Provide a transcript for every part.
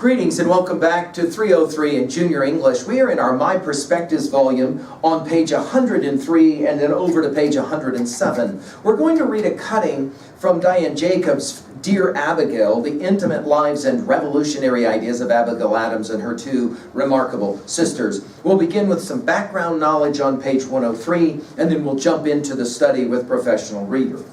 Greetings and welcome back to 303 in Junior English. We are in our MyPerspectives volume on page 103 and then over to page 107. We're going to read a cutting from Diane Jacobs' Dear Abigail, The Intimate Lives and Revolutionary Ideas of Abigail Adams and Her Two Remarkable Sisters. We'll begin with some background knowledge on page 103 and then we'll jump into the study with Professional Reader.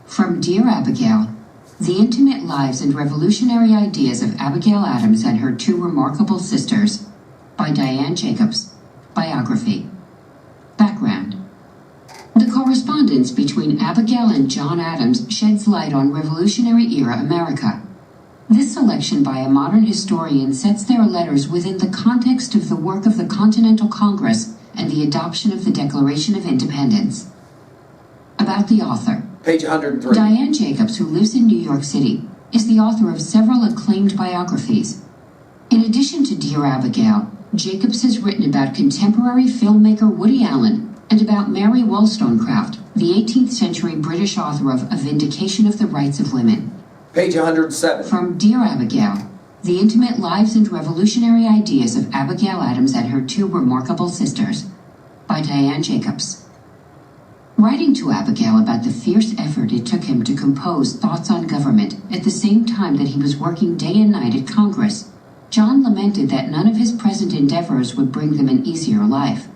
From Dear Abigail, The Intimate Lives and Revolutionary Ideas of Abigail Adams and Her Two Remarkable Sisters, by Diane Jacobs. Biography. Background. The correspondence between Abigail and John Adams sheds light on Revolutionary-era America. This selection by a modern historian sets their letters within the context of the work of the Continental Congress and the adoption of the Declaration of Independence. About the author. Page 103. Diane Jacobs, who lives in New York City, is the author of several acclaimed biographies. In addition to Dear Abigail, Jacobs has written about contemporary filmmaker Woody Allen and about Mary Wollstonecraft, the 18th century British author of A Vindication of the Rights of Women. Page 107. From Dear Abigail, The Intimate Lives and Revolutionary Ideas of Abigail Adams and Her Two Remarkable Sisters, by Diane Jacobs. Writing to Abigail about the fierce effort it took him to compose thoughts on government at the same time that he was working day and night at Congress, John lamented that none of his present endeavors would bring them an easier life.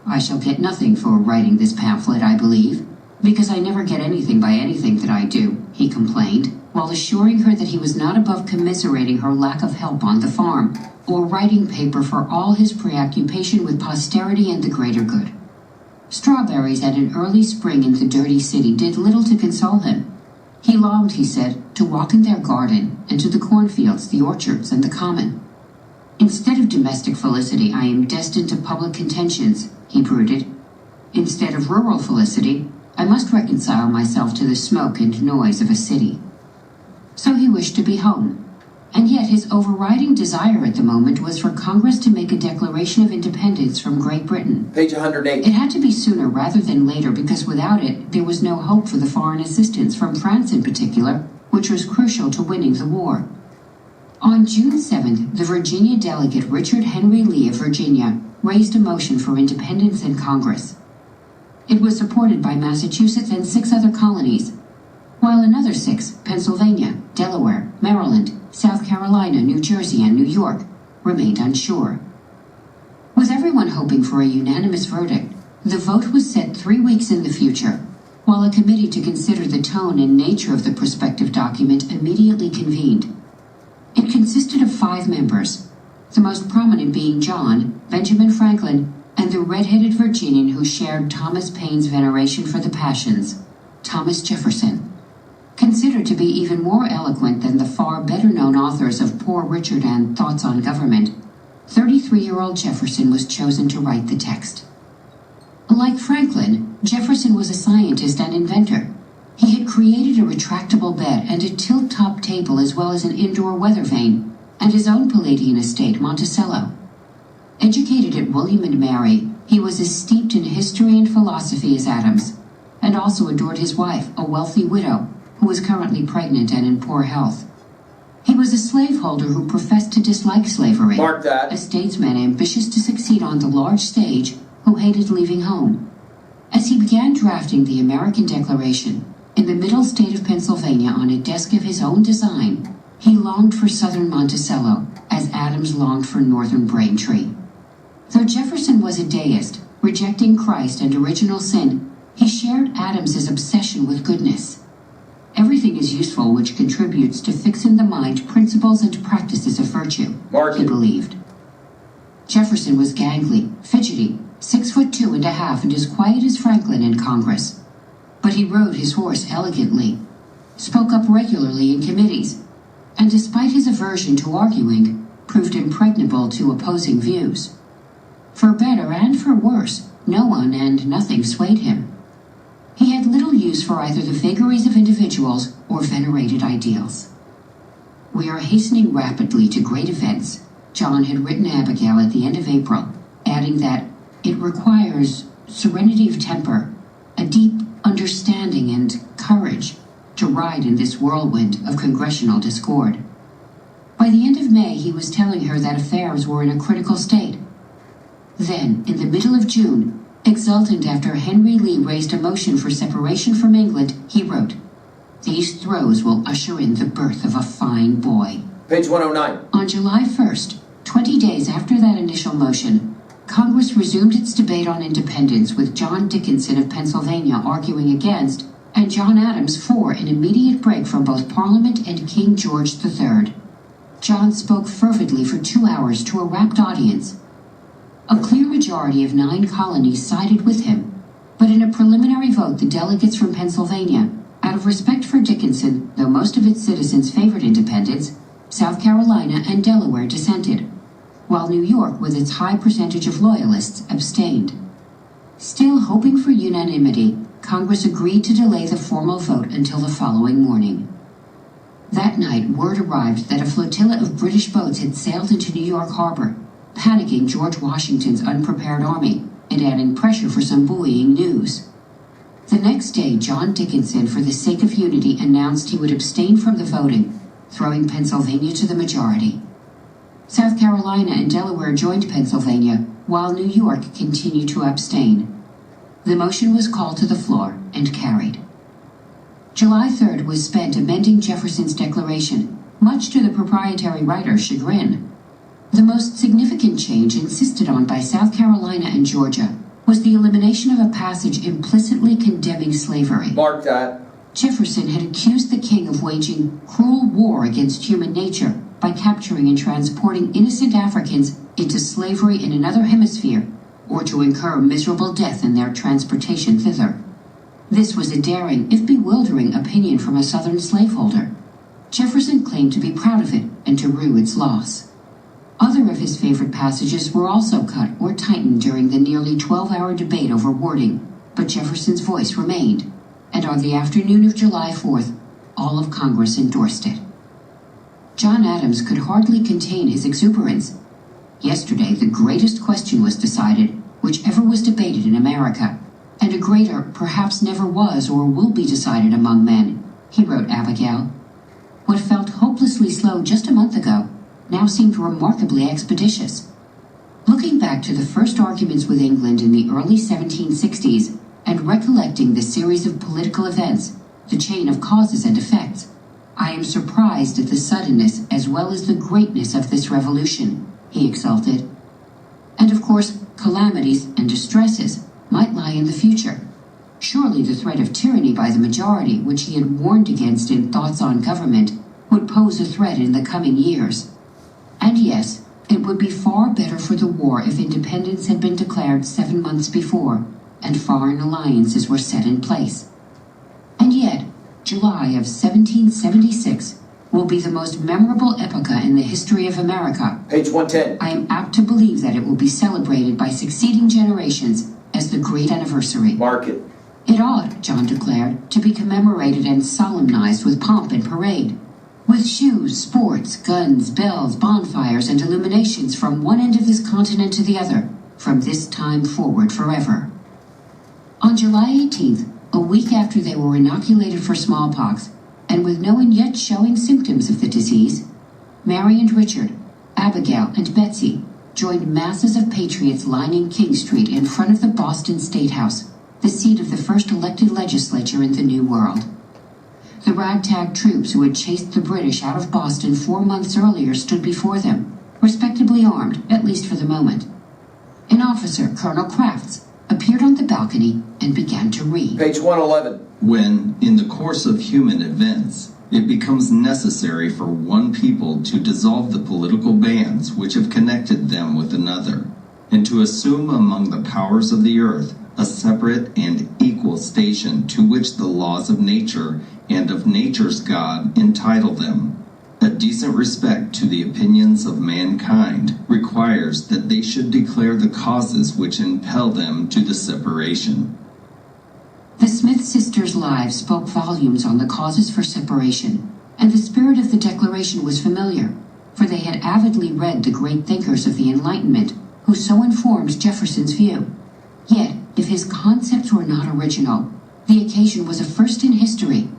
"I shall get nothing for writing this pamphlet, I believe, because I never get anything by anything that I do," he complained, while assuring her that he was not above commiserating her lack of help on the farm, or writing paper for all his preoccupation with posterity and the greater good. Strawberries at an early spring in the dirty city did little to console him. He longed, he said, to walk in their garden, and to the cornfields, the orchards, and the common. "Instead of domestic felicity, I am destined to public contentions," he brooded. "Instead of rural felicity, I must reconcile myself to the smoke and noise of a city." So he wished to be home. And yet his overriding desire at the moment was for Congress to make a Declaration of Independence from Great Britain. Page 108. It had to be sooner rather than later because without it, there was no hope for the foreign assistance from France in particular, which was crucial to winning the war. On June 7th, the Virginia delegate Richard Henry Lee of Virginia raised a motion for independence in Congress. It was supported by Massachusetts and 6 other colonies, while another 6, Pennsylvania, Delaware, Maryland, South Carolina, New Jersey, and New York, remained unsure. With everyone hoping for a unanimous verdict, the vote was set 3 weeks in the future, while a committee to consider the tone and nature of the prospective document immediately convened. It consisted of 5 members, the most prominent being John, Benjamin Franklin, and the red-headed Virginian who shared Thomas Paine's veneration for the passions, Thomas Jefferson. Considered to be even more eloquent than the far better-known authors of Poor Richard and Thoughts on Government, 33-year-old Jefferson was chosen to write the text. Like Franklin, Jefferson was a scientist and inventor. He had created a retractable bed and a tilt-top table as well as an indoor weather vane, and his own Palladian estate, Monticello. Educated at William and Mary, he was as steeped in history and philosophy as Adams, and also adored his wife, a wealthy widow, who was currently pregnant and in poor health. He was a slaveholder who professed to dislike slavery. Mark that. A statesman ambitious to succeed on the large stage who hated leaving home. As he began drafting the American Declaration, in the middle state of Pennsylvania on a desk of his own design, he longed for southern Monticello, as Adams longed for northern Braintree. Though Jefferson was a deist, rejecting Christ and original sin, he shared Adams's obsession with goodness. Everything is useful which contributes to fix in the mind principles and practices of virtue, he believed. Jefferson was gangly, fidgety, 6'2.5" and as quiet as Franklin in Congress. But he rode his horse elegantly, spoke up regularly in committees, and despite his aversion to arguing, proved impregnable to opposing views. For better and for worse, no one and nothing swayed him. He had little use for either the vagaries of individuals or venerated ideals. "We are hastening rapidly to great events," John had written Abigail at the end of April, adding that it requires serenity of temper, a deep understanding and courage to ride in this whirlwind of congressional discord. By the end of May, he was telling her that affairs were in a critical state. Then, in the middle of June, exultant after Henry Lee raised a motion for separation from England, he wrote, "These throes will usher in the birth of a fine boy." Page 109. On July 1st, 20 days after that initial motion, Congress resumed its debate on independence with John Dickinson of Pennsylvania arguing against, and John Adams for an immediate break from both Parliament and King George III. John spoke fervidly for 2 hours to a rapt audience. A clear majority of 9 colonies sided with him, but in a preliminary vote the delegates from Pennsylvania, out of respect for Dickinson, though most of its citizens favored independence, South Carolina and Delaware dissented, while New York, with its high percentage of loyalists, abstained. Still hoping for unanimity, Congress agreed to delay the formal vote until the following morning. That night, word arrived that a flotilla of British boats had sailed into New York Harbor, panicking George Washington's unprepared army and adding pressure for some buoying news. The next day, John Dickinson, for the sake of unity, announced he would abstain from the voting, throwing Pennsylvania to the majority. South Carolina and Delaware joined Pennsylvania, while New York continued to abstain. The motion was called to the floor and carried. July 3rd was spent amending Jefferson's declaration, much to the proprietary writer's chagrin. The most significant change insisted on by South Carolina and Georgia was the elimination of a passage implicitly condemning slavery. Mark that. Jefferson had accused the king of waging cruel war against human nature by capturing and transporting innocent Africans into slavery in another hemisphere, or to incur miserable death in their transportation thither. This was a daring, if bewildering, opinion from a Southern slaveholder. Jefferson claimed to be proud of it and to rue its loss. Other of his favorite passages were also cut or tightened during the nearly 12-hour debate over wording, but Jefferson's voice remained, and on the afternoon of July 4th, all of Congress endorsed it. John Adams could hardly contain his exuberance. Yesterday, the greatest question was decided, which ever was debated in America, and a greater perhaps never was or will be decided among men, he wrote Abigail. What felt hopelessly slow just a month ago now seemed remarkably expeditious. Looking back to the first arguments with England in the early 1760s and recollecting the series of political events, the chain of causes and effects, I am surprised at the suddenness as well as the greatness of this revolution, he exulted. And of course, calamities and distresses might lie in the future. Surely the threat of tyranny by the majority, which he had warned against in Thoughts on Government, would pose a threat in the coming years. And yes, it would be far better for the war if independence had been declared 7 months before, and foreign alliances were set in place. And yet, July of 1776 will be the most memorable epoch in the history of America. Page 110. I am apt to believe that it will be celebrated by succeeding generations as the great anniversary. Mark it. It ought, John declared, to be commemorated and solemnized with pomp and parade, with shoes, sports, guns, bells, bonfires, and illuminations from one end of this continent to the other, from this time forward forever. On July 18th, a week after they were inoculated for smallpox, and with no one yet showing symptoms of the disease, Mary and Richard, Abigail and Betsy joined masses of patriots lining King Street in front of the Boston State House, the seat of the first elected legislature in the New World. The ragtag troops who had chased the British out of Boston 4 months earlier stood before them, respectably armed, at least for the moment. An officer, Colonel Crafts, appeared on the balcony and began to read. Page 111. When, in the course of human events, it becomes necessary for one people to dissolve the political bands which have connected them with another, and to assume among the powers of the earth a separate and equal station to which the laws of nature and of nature's God entitle them, a decent respect to the opinions of mankind requires that they should declare the causes which impel them to the separation. The Smith sisters' lives spoke volumes on the causes for separation, and the spirit of the declaration was familiar, for they had avidly read the great thinkers of the Enlightenment, who so informed Jefferson's view. Yet, if his concepts were not original, the occasion was a first in history,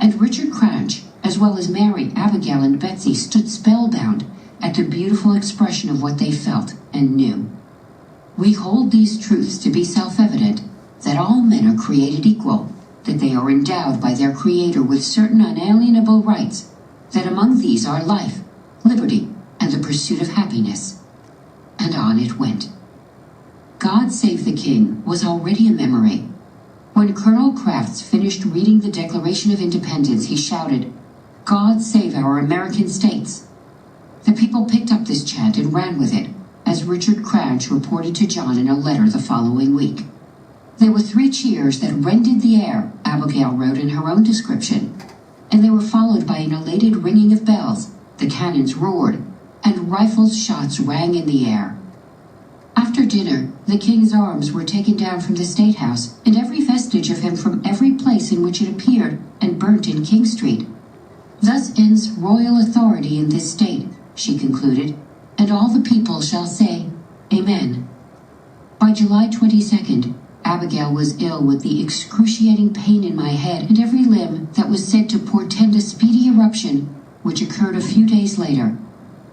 And Richard Cranch, as well as Mary, Abigail, and Betsy, stood spellbound at the beautiful expression of what they felt and knew. We hold these truths to be self-evident, that all men are created equal, that they are endowed by their Creator with certain unalienable rights, that among these are life, liberty, and the pursuit of happiness. And on it went. God Save the King was already a memory. When Colonel Crafts finished reading the Declaration of Independence, he shouted, "God save our American states." The people picked up this chant and ran with it, as Richard Cranch reported to John in a letter the following week. There were 3 cheers that rended the air, Abigail wrote in her own description, and they were followed by an elated ringing of bells, the cannons roared, and rifles' shots rang in the air. After dinner, the king's arms were taken down from the State House, and every vestige of him from every place in which it appeared, and burnt in King Street. Thus ends royal authority in this state, she concluded, and all the people shall say, Amen. By July 22nd, Abigail was ill with the excruciating pain in my head and every limb that was said to portend a speedy eruption, which occurred a few days later.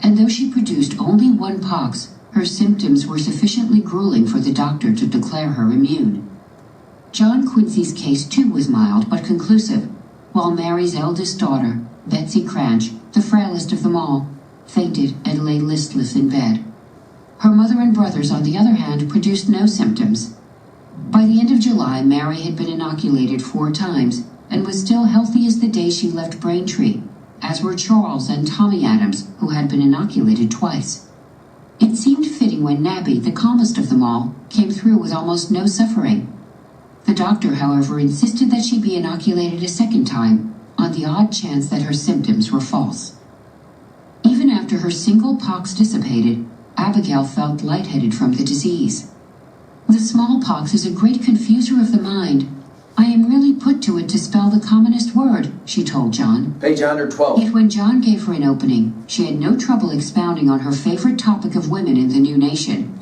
And though she produced only 1 pox, her symptoms were sufficiently grueling for the doctor to declare her immune. John Quincy's case too was mild but conclusive, while Mary's eldest daughter, Betsy Cranch, the frailest of them all, fainted and lay listless in bed. Her mother and brothers, on the other hand, produced no symptoms. By the end of July, Mary had been inoculated 4 times and was still healthy as the day she left Braintree, as were Charles and Tommy Adams, who had been inoculated twice. It seemed fitting when Nabby, the calmest of them all, came through with almost no suffering. The doctor, however, insisted that she be inoculated a 2nd time, on the odd chance that her symptoms were false. Even after her single pox dissipated, Abigail felt lightheaded from the disease. The smallpox is a great confuser of the mind. I am really put to it to spell the commonest word, she told John. Page 112. Yet when John gave her an opening, she had no trouble expounding on her favorite topic of women in the new nation.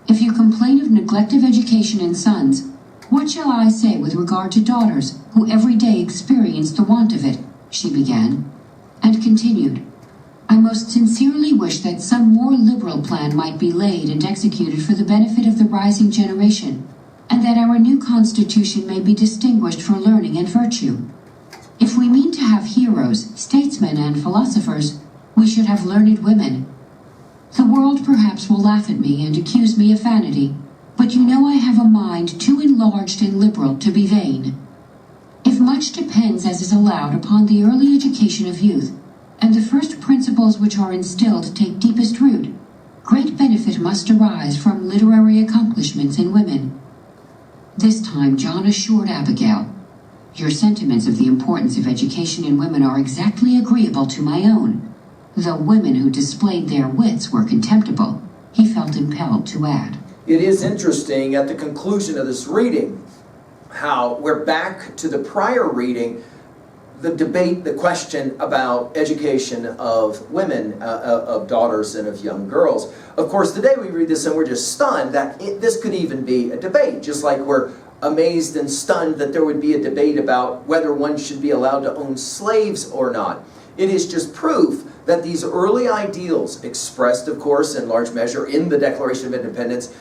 If you complain of neglect of education in sons, what shall I say with regard to daughters, who every day experience the want of it, she began, and continued, I most sincerely wish that some more liberal plan might be laid and executed for the benefit of the rising generation, and that our new Constitution may be distinguished for learning and virtue. If we mean to have heroes, statesmen, and philosophers, we should have learned women. The world perhaps will laugh at me and accuse me of vanity, but you know I have a mind too enlarged and liberal to be vain. If much depends, as is allowed, upon the early education of youth, and the first principles which are instilled take deepest root, great benefit must arise from literary accomplishments in women. This time John assured Abigail, your sentiments of the importance of education in women are exactly agreeable to my own. Though women who displayed their wits were contemptible, he felt impelled to add. It is interesting at the conclusion of this reading how we're back to the prior reading, the debate, the question about education of women, of daughters and of young girls. Of course, today we read this and we're just stunned that this could even be a debate, just like we're amazed and stunned that there would be a debate about whether one should be allowed to own slaves or not. It is just proof that these early ideals, expressed, of course, in large measure in the Declaration of Independence,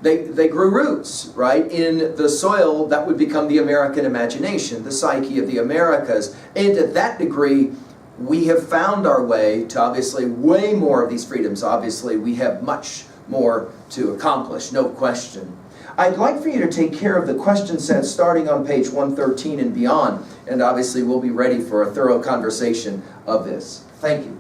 they grew roots, right, in the soil that would become the American imagination, the psyche of the Americas. And to that degree, we have found our way to obviously way more of these freedoms. Obviously, we have much more to accomplish, no question. I'd like for you to take care of the question set starting on page 113 and beyond. And obviously, we'll be ready for a thorough conversation of this. Thank you.